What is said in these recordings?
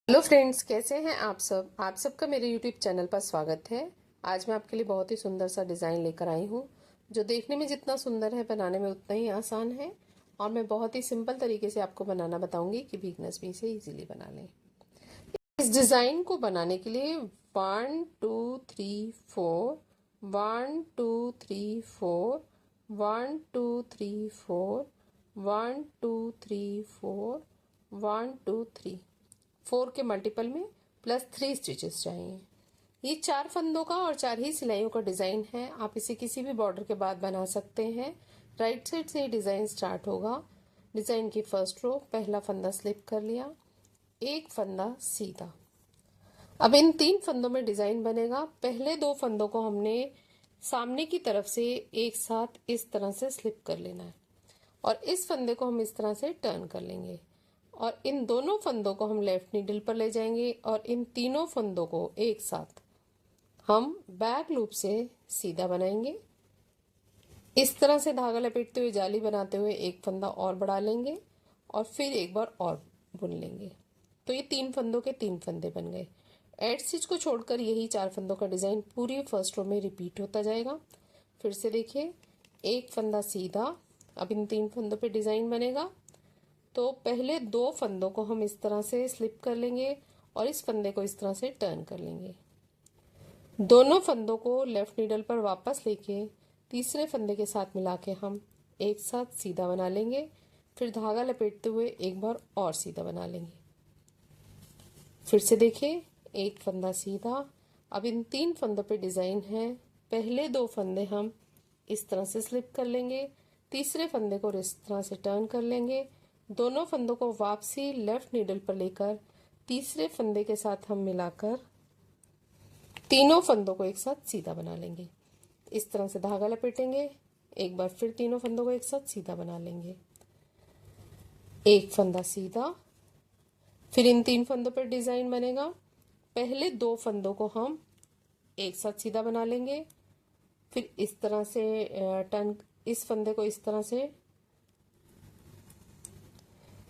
Hello friends, कैसे हैं आप सब। आप सबका मेरे यूट्यूब चैनल पर स्वागत है। आज मैं आपके लिए बहुत ही सुंदर सा डिज़ाइन लेकर आई हूँ, जो देखने में जितना सुंदर है बनाने में उतना ही आसान है। और मैं बहुत ही सिंपल तरीके से आपको बनाना बताऊंगी कि बिगनर्स भी इसे इजीली बना लें। इस डिज़ाइन को बनाने के लिए 1 2 3 4 1 2 3 4 1 2 3 4 1 2 3 4 1 2 3 4 के मल्टीपल में प्लस 3 स्टिचेस चाहिए। ये 4 फंदों का और 4 ही सिलाइयों का डिज़ाइन है। आप इसे किसी भी बॉर्डर के बाद बना सकते हैं। राइट साइड से डिज़ाइन स्टार्ट होगा। डिज़ाइन की फर्स्ट रो, पहला फंदा स्लिप कर लिया, एक फंदा सीधा। अब इन 3 फंदों में डिज़ाइन बनेगा। पहले 2 फंदों को हमने सामने की तरफ से एक साथ इस तरह से स्लिप कर लेना है और इस फंदे को हम इस तरह से टर्न कर लेंगे और इन दोनों फंदों को हम लेफ्ट नीडल पर ले जाएंगे और इन तीनों फंदों को एक साथ हम बैक लूप से सीधा बनाएंगे। इस तरह से धागा लपेटते हुए जाली बनाते हुए एक फंदा और बढ़ा लेंगे और फिर एक बार और बुन लेंगे। तो ये 3 फंदों के 3 फंदे बन गए। एड स्टिच को छोड़कर यही 4 फंदों का डिज़ाइन पूरी फर्स्ट रो में रिपीट होता जाएगा। फिर से देखिए, एक फंदा सीधा। अब इन 3 फंदों पे डिज़ाइन बनेगा। तो पहले 2 फंदों को हम इस तरह से स्लिप कर लेंगे और इस फंदे को इस तरह से टर्न कर लेंगे। दोनों फंदों को लेफ्ट नीडल पर वापस लेके तीसरे फंदे के साथ मिला के हम एक साथ सीधा बना लेंगे। फिर धागा लपेटते हुए एक बार और सीधा बना लेंगे। फिर से देखिए, एक फंदा सीधा। अब इन 3 फंदों पे डिज़ाइन है। पहले 2 फंदे हम इस तरह से स्लिप कर लेंगे, तीसरे फंदे को इस तरह से टर्न कर लेंगे। दोनों फंदों को वापसी लेफ्ट नीडल पर लेकर तीसरे फंदे के साथ हम मिलाकर तीनों फंदों को एक साथ सीधा बना लेंगे। इस तरह से धागा लपेटेंगे, एक बार फिर तीनों फंदों को एक साथ सीधा बना लेंगे। एक फंदा सीधा। फिर इन 3 फंदों पर डिज़ाइन बनेगा। पहले 2 फंदों को हम एक साथ सीधा बना लेंगे, फिर इस तरह से टर्न, इस फंदे को इस तरह से,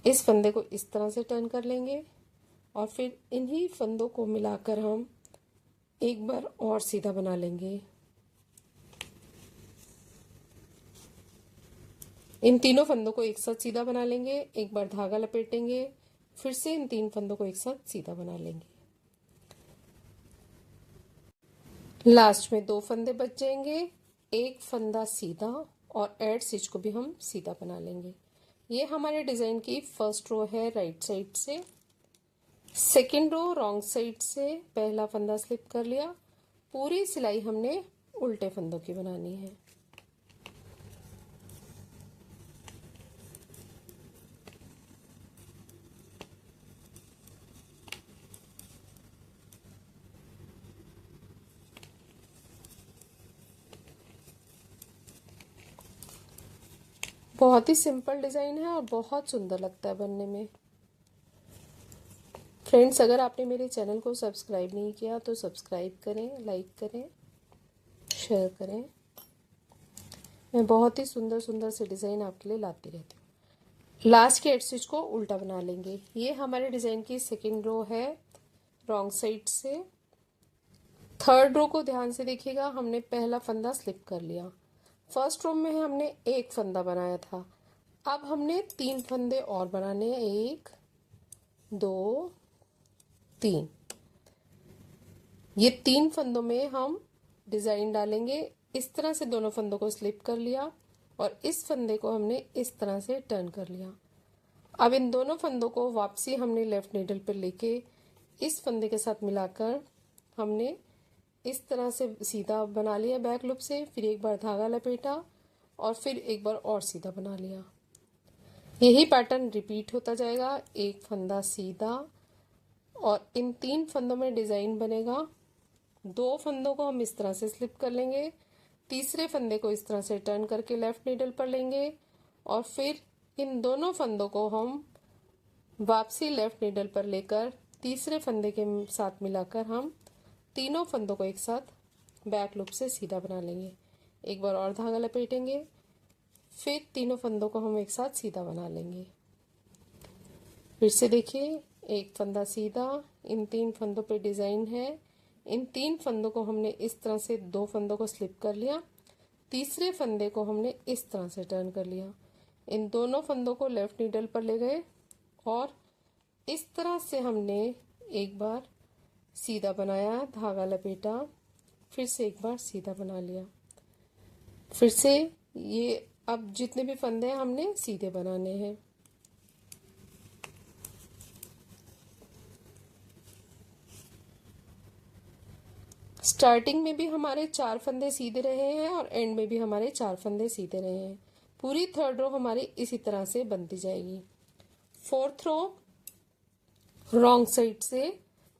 इस फंदे को इस तरह से टर्न कर लेंगे और फिर इन्हीं फंदों को मिलाकर हम एक बार और सीधा बना लेंगे। इन तीनों फंदों को एक साथ सीधा बना लेंगे, एक बार धागा लपेटेंगे, फिर से इन 3 फंदों को एक साथ सीधा बना लेंगे। लास्ट में 2 फंदे बच जाएंगे, एक फंदा सीधा और एड स्टिच को भी हम सीधा बना लेंगे। ये हमारे डिजाइन की फर्स्ट रो है राइट साइड से। सेकेंड रो रॉन्ग साइड से पहला फंदा स्लिप कर लिया। पूरी सिलाई हमने उल्टे फंदों की बनानी है। बहुत ही सिंपल डिजाइन है और बहुत सुंदर लगता है बनने में। फ्रेंड्स, अगर आपने मेरे चैनल को सब्सक्राइब नहीं किया तो सब्सक्राइब करें, लाइक करें, शेयर करें। मैं बहुत ही सुंदर सुंदर से डिज़ाइन आपके लिए लाती रहती हूँ। लास्ट के एड स्टिच को उल्टा बना लेंगे। ये हमारे डिज़ाइन की सेकेंड रो है रॉन्ग साइड से। थर्ड रो को ध्यान से देखिएगा, हमने पहला फंदा स्लिप कर लिया। फर्स्ट रो में हमने एक फंदा बनाया था, अब हमने 3 फंदे और बनाने हैं। 1 2 3। ये 3 फंदों में हम डिज़ाइन डालेंगे। इस तरह से दोनों फंदों को स्लिप कर लिया और इस फंदे को हमने इस तरह से टर्न कर लिया। अब इन दोनों फंदों को वापसी हमने लेफ्ट नीडल पर लेके इस फंदे के साथ मिलाकर हमने इस तरह से सीधा बना लिया बैक लूप से। फिर एक बार धागा लपेटा और फिर एक बार और सीधा बना लिया। यही पैटर्न रिपीट होता जाएगा। एक फंदा सीधा और इन 3 फंदों में डिज़ाइन बनेगा। 2 फंदों को हम इस तरह से स्लिप कर लेंगे, तीसरे फंदे को इस तरह से टर्न करके लेफ्ट नीडल पर लेंगे और फिर इन दोनों फंदों को हम वापसी लेफ्ट नीडल पर लेकर तीसरे फंदे के साथ मिलाकर हम तीनों फंदों को एक साथ बैक लूप से सीधा बना लेंगे। एक बार और धागा लपेटेंगे, फिर तीनों फंदों को हम एक साथ सीधा बना लेंगे। फिर से देखिए, एक फंदा सीधा, इन 3 फंदों पे डिजाइन है। इन 3 फंदों को हमने इस तरह से 2 फंदों को स्लिप कर लिया, तीसरे फंदे को हमने इस तरह से टर्न कर लिया। इन दोनों फंदों को लेफ्ट नीडल पर ले गए और इस तरह से हमने एक बार सीधा बनाया, धागा लपेटा, फिर से एक बार सीधा बना लिया, फिर से ये अब जितने भी फंदे हैं हमने सीधे बनाने हैं। स्टार्टिंग में भी हमारे 4 फंदे सीधे रहे हैं और एंड में भी हमारे 4 फंदे सीधे रहे हैं। पूरी 3rd रो हमारी इसी तरह से बनती जाएगी। 4th रो रॉन्ग साइड से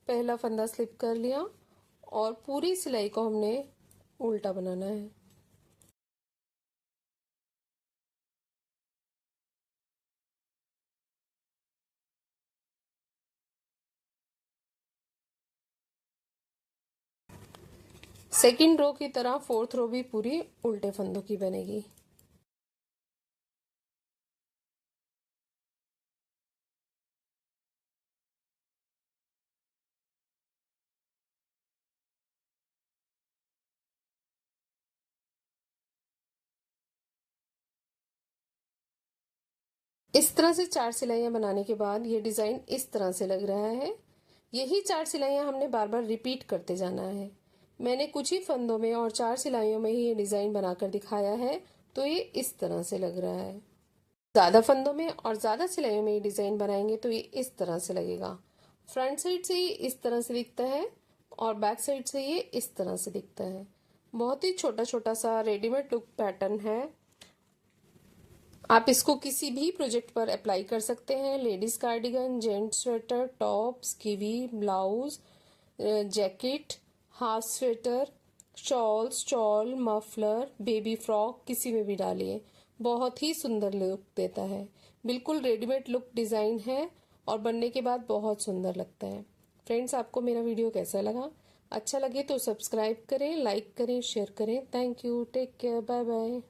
पहला फंदा स्लिप कर लिया और पूरी सिलाई को हमने उल्टा बनाना है। सेकंड रो की तरह 4th रो भी पूरी उल्टे फंदों की बनेगी। इस तरह से 4 सिलाइयाँ बनाने के बाद ये डिज़ाइन इस तरह से लग रहा है। यही 4 सिलाइयाँ हमने बार बार रिपीट करते जाना है। मैंने कुछ ही फंदों में और 4 सिलाइयों में ही ये डिज़ाइन बनाकर दिखाया है, तो ये इस तरह से लग रहा है। ज़्यादा फंदों में और ज़्यादा सिलाइयों में ये डिज़ाइन बनाएंगे तो ये इस तरह से लगेगा। फ्रंट साइड से ये इस तरह से दिखता है और बैक साइड से ये इस तरह से दिखता है। बहुत ही छोटा छोटा सा रेडीमेड लुक पैटर्न है। आप इसको किसी भी प्रोजेक्ट पर अप्लाई कर सकते हैं। Ladies cardigan, gents sweater, tops, kiwi, blouse, jacket, half sweater, shawl, stall, muffler, baby frock, किसी में भी डालिए, बहुत ही सुंदर लुक देता है। बिल्कुल रेडीमेड लुक डिज़ाइन है और बनने के बाद बहुत सुंदर लगता है। फ्रेंड्स, आपको मेरा वीडियो कैसा लगा? अच्छा लगे तो सब्सक्राइब करें, लाइक करें, शेयर करें। Thank you, take care, bye bye.